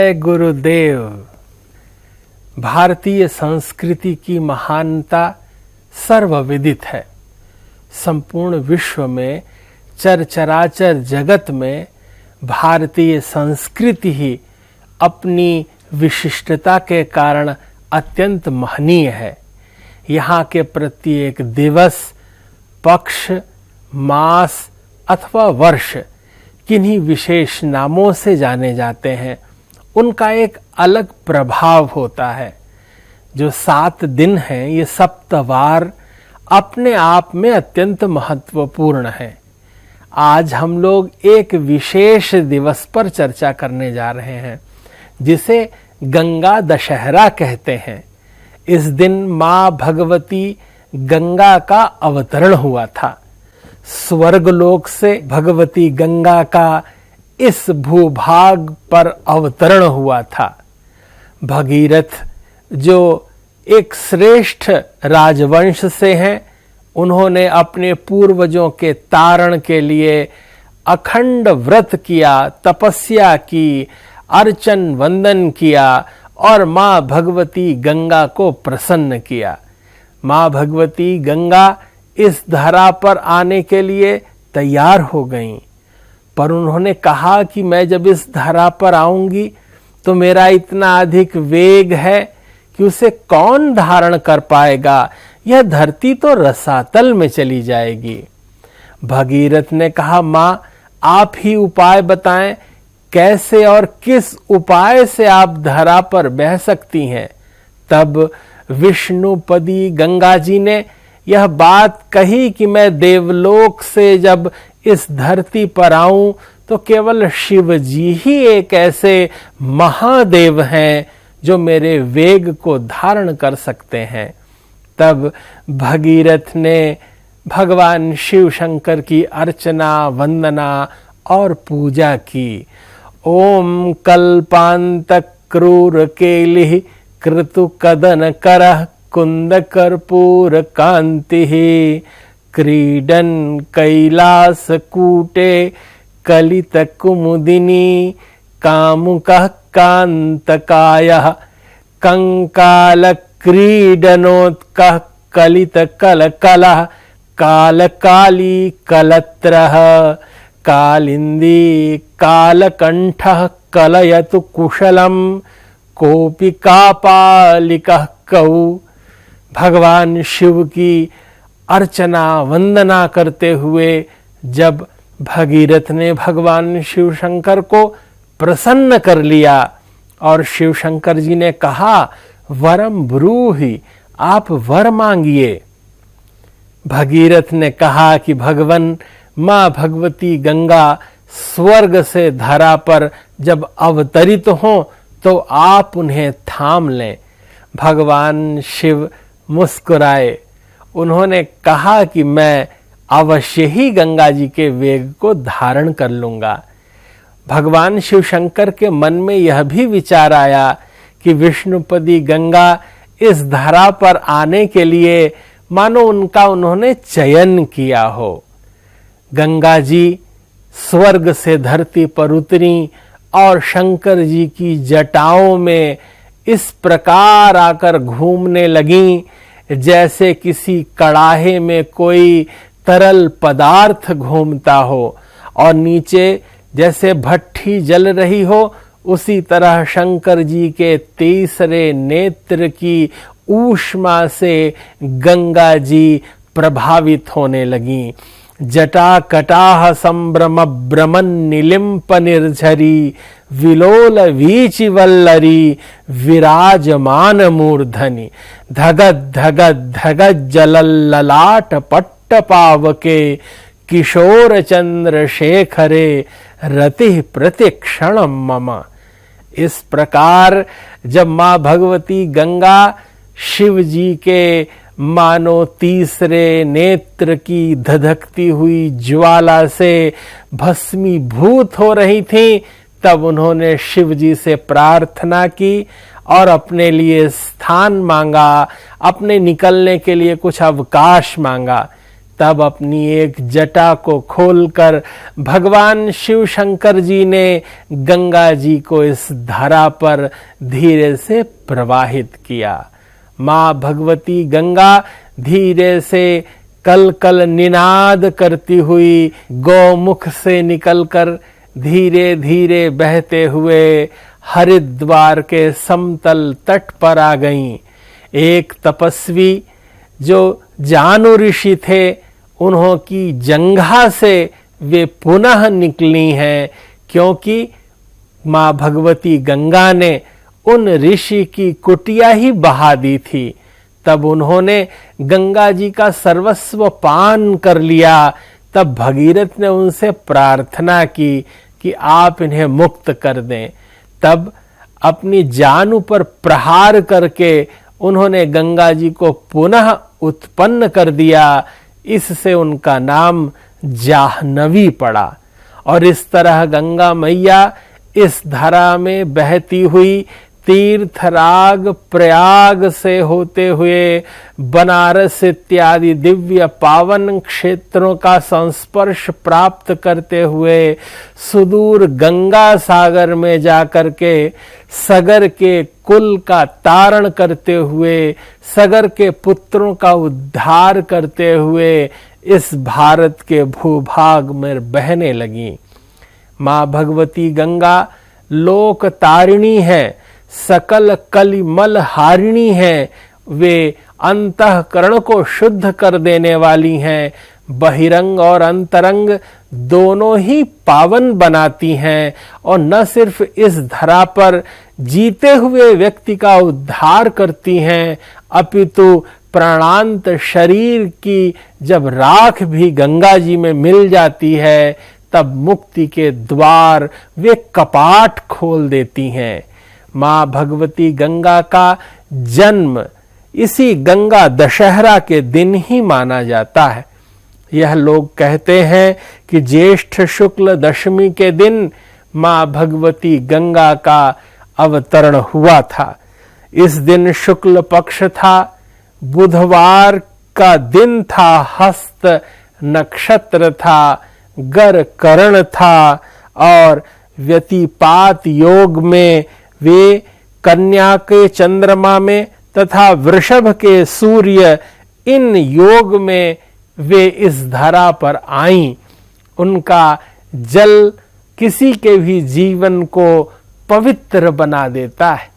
जय गुरुदेव। भारतीय संस्कृति की महानता सर्वविदित है। संपूर्ण विश्व में, चरचराचर जगत में भारतीय संस्कृति ही अपनी विशिष्टता के कारण अत्यंत महनीय है। यहाँ के प्रत्येक दिवस, पक्ष, मास अथवा वर्ष किन्हीं विशेष नामों से जाने जाते हैं। उनका एक अलग प्रभाव होता है। जो 7 दिन हैं, ये सप्तवार अपने आप में अत्यंत महत्वपूर्ण है। आज हम लोग एक विशेष दिवस पर चर्चा करने जा रहे हैं, जिसे गंगा दशहरा कहते हैं। इस दिन माँ भगवती गंगा का अवतरण हुआ था। स्वर्गलोक से भगवती गंगा का इस भूभाग पर अवतरण हुआ था। भगीरथ जो एक श्रेष्ठ राजवंश से हैं, उन्होंने अपने पूर्वजों के तारण के लिए अखंड व्रत किया, तपस्या की, अर्चन वंदन किया और माँ भगवती गंगा को प्रसन्न किया। माँ भगवती गंगा इस धरा पर आने के लिए तैयार हो गईं, पर उन्होंने कहा कि मैं जब इस धरा पर आऊंगी तो मेरा इतना अधिक वेग है कि उसे कौन धारण कर पाएगा। यह धरती तो रसातल में चली जाएगी। भगीरथ ने कहा, माँ आप ही उपाय बताएं, कैसे और किस उपाय से आप धरा पर बह सकती हैं। तब विष्णुपदी गंगा जी ने यह बात कही कि मैं देवलोक से जब इस धरती पर आऊं तो केवल शिव जी ही एक ऐसे महादेव हैं जो मेरे वेग को धारण कर सकते हैं। तब भगीरथ ने भगवान शिव शंकर की अर्चना, वंदना और पूजा की। ओम कल्पांत क्रूर केलिः कृतु कदन करः कुंद कर्पूर कांति क्रीडन कैलास कूटे कलित कुमुदिनी कामुकः कांतकायः कंकाल क्रीडनोत्कः कलित कलकलः कालकाली कलत्रः कालिंदी कालकंठः कलयतु कुशलम कोपि कापालिकः कौ। भगवान शिव की अर्चना वंदना करते हुए जब भगीरथ ने भगवान शिव शंकर को प्रसन्न कर लिया और शिव शंकर जी ने कहा, वरम ब्रूहि, आप वर मांगिए। भगीरथ ने कहा कि भगवन माँ भगवती गंगा स्वर्ग से धरा पर जब अवतरित हों तो आप उन्हें थाम लें। भगवान शिव मुस्कुराए। उन्होंने कहा कि मैं अवश्य ही गंगा जी के वेग को धारण कर लूंगा। भगवान शिव शंकर के मन में यह भी विचार आया कि विष्णुपदी गंगा इस धरा पर आने के लिए मानो उन्होंने चयन किया हो। गंगा जी स्वर्ग से धरती पर उतरी और शंकर जी की जटाओं में इस प्रकार आकर घूमने लगीं जैसे किसी कड़ाहे में कोई तरल पदार्थ घूमता हो और नीचे जैसे भट्ठी जल रही हो, उसी तरह शंकर जी के तीसरे नेत्र की ऊष्मा से गंगा जी प्रभावित होने लगीं। जटा कटाह संभ्रम भ्रमन निलिम्प निर्झरी विलोल वीचि वल्लरी विराजमान मूर्धनि धगद धगद धगद जलल्ललाट पट्ट पावके किशोर चंद्रशेखरे रति प्रतिक्षण मम। इस प्रकार जब माँ भगवती गंगा शिव जी के मानो तीसरे नेत्र की धधकती हुई ज्वाला से भस्मीभूत हो रही थी, तब उन्होंने शिव जी से प्रार्थना की और अपने लिए स्थान मांगा, अपने निकलने के लिए कुछ अवकाश मांगा। तब अपनी एक जटा को खोलकर भगवान शिव शंकर जी ने गंगा जी को इस धरा पर धीरे से प्रवाहित किया। माँ भगवती गंगा धीरे से कल कल निनाद करती हुई गौमुख से निकलकर धीरे धीरे बहते हुए हरिद्वार के समतल तट पर आ गईं। एक तपस्वी जो जानु ऋषि थे, उन्हों की जंघा से वे पुनः निकली हैं, क्योंकि माँ भगवती गंगा ने उन ऋषि की कुटिया ही बहा दी थी। तब उन्होंने गंगा जी का सर्वस्व पान कर लिया। तब भगीरथ ने उनसे प्रार्थना की कि आप इन्हें मुक्त कर दें। तब अपनी जानु पर प्रहार करके उन्होंने गंगा जी को पुनः उत्पन्न कर दिया। इससे उनका नाम जाह्नवी पड़ा। और इस तरह गंगा मैया इस धरा में बहती हुई तीर्थराग प्रयाग से होते हुए बनारस इत्यादि दिव्य पावन क्षेत्रों का संस्पर्श प्राप्त करते हुए सुदूर गंगा सागर में जाकर के सगर के कुल का तारण करते हुए, सगर के पुत्रों का उद्धार करते हुए इस भारत के भूभाग में बहने लगी। माँ भगवती गंगा लोक तारिणी है, सकल कलिमल हारिणी है। वे अंतःकरण को शुद्ध कर देने वाली हैं। बहिरंग और अंतरंग दोनों ही पावन बनाती हैं। और न सिर्फ इस धरा पर जीते हुए व्यक्ति का उद्धार करती हैं, अपितु प्राणांत शरीर की जब राख भी गंगा जी में मिल जाती है, तब मुक्ति के द्वार वे कपाट खोल देती हैं। माँ भगवती गंगा का जन्म इसी गंगा दशहरा के दिन ही माना जाता है। यह लोग कहते हैं कि ज्येष्ठ शुक्ल दशमी के दिन माँ भगवती गंगा का अवतरण हुआ था। इस दिन शुक्ल पक्ष था, बुधवार का दिन था, हस्त नक्षत्र था, गर करण था और व्यतिपात योग में वे कन्या के चंद्रमा में तथा वृषभ के सूर्य, इन योग में वे इस धरा पर आईं। उनका जल किसी के भी जीवन को पवित्र बना देता है।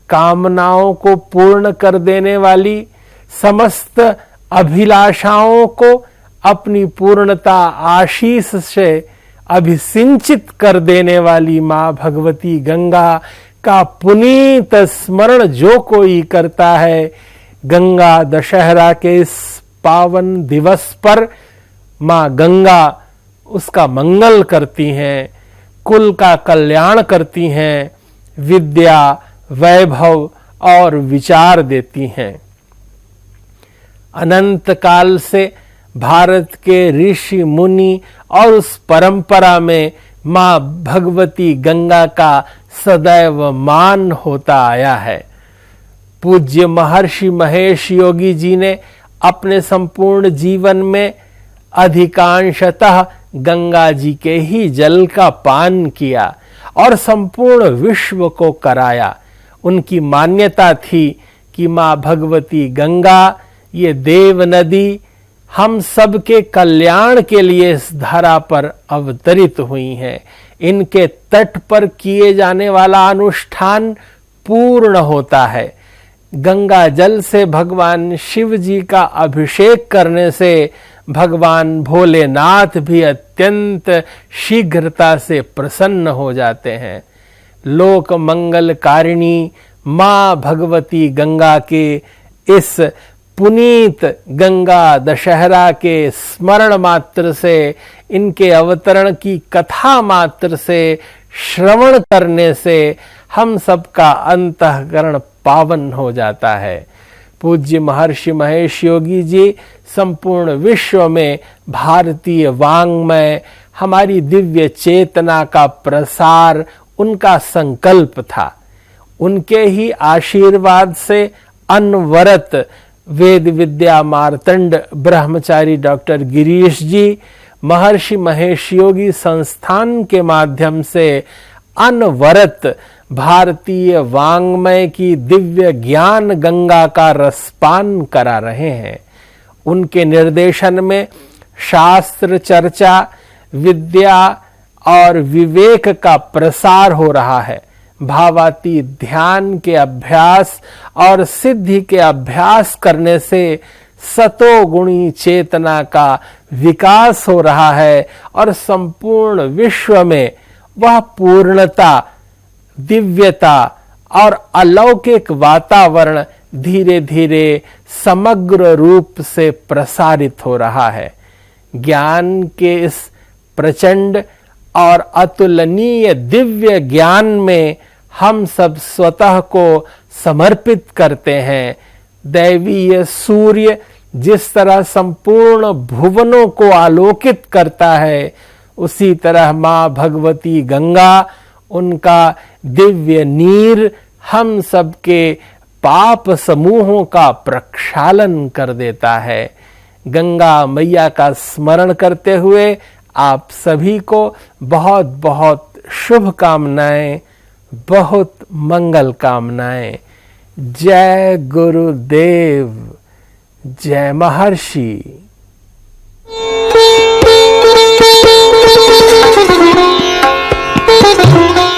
कामनाओं को पूर्ण कर देने वाली, समस्त अभिलाषाओं को अपनी पूर्णता आशीष से अभिसिंचित कर देने वाली माँ भगवती गंगा का पुनीत स्मरण जो कोई करता है, गंगा दशहरा के इस पावन दिवस पर माँ गंगा उसका मंगल करती हैं, कुल का कल्याण करती हैं, विद्या, वैभव और विचार देती हैं। अनंत काल से भारत के ऋषि मुनि और उस परंपरा में माँ भगवती गंगा का सदैव मान होता आया है। पूज्य महर्षि महेश योगी जी ने अपने संपूर्ण जीवन में अधिकांशतः गंगा जी के ही जल का पान किया और संपूर्ण विश्व को कराया। उनकी मान्यता थी कि माँ भगवती गंगा ये देव नदी हम सबके कल्याण के लिए इस धरा पर अवतरित हुई हैं। इनके तट पर किए जाने वाला अनुष्ठान पूर्ण होता है। गंगा जल से भगवान शिव जी का अभिषेक करने से भगवान भोलेनाथ भी अत्यंत शीघ्रता से प्रसन्न हो जाते हैं। लोक मंगलकारिणी माँ भगवती गंगा के इस पुनीत गंगा दशहरा के स्मरण मात्र से, इनके अवतरण की कथा मात्र से, श्रवण करने से हम सबका अंतःकरण पावन हो जाता है। पूज्य महर्षि महेश योगी जी संपूर्ण विश्व में भारतीय वाङ्मय, हमारी दिव्य चेतना का प्रसार उनका संकल्प था। उनके ही आशीर्वाद से अनवरत वेद विद्या मार्तंड ब्रह्मचारी डॉक्टर गिरीश जी महर्षि महेश योगी संस्थान के माध्यम से अनवरत भारतीय वाङ्मय की दिव्य ज्ञान गंगा का रसपान करा रहे हैं। उनके निर्देशन में शास्त्र चर्चा, विद्या और विवेक का प्रसार हो रहा है। भावातीत ध्यान के अभ्यास और सिद्धि के अभ्यास करने से सतोगुणी चेतना का विकास हो रहा है और संपूर्ण विश्व में वह पूर्णता, दिव्यता और अलौकिक वातावरण धीरे धीरे समग्र रूप से प्रसारित हो रहा है। ज्ञान के इस प्रचंड और अतुलनीय दिव्य ज्ञान में हम सब स्वतः को समर्पित करते हैं। दैवीय सूर्य जिस तरह संपूर्ण भुवनों को आलोकित करता है, उसी तरह मां भगवती गंगा, उनका दिव्य नीर हम सबके पाप समूहों का प्रक्षालन कर देता है। गंगा मैया का स्मरण करते हुए आप सभी को बहुत बहुत शुभकामनाएं, बहुत मंगल कामनाएं। जय गुरुदेव, जय महर्षि। Thank you.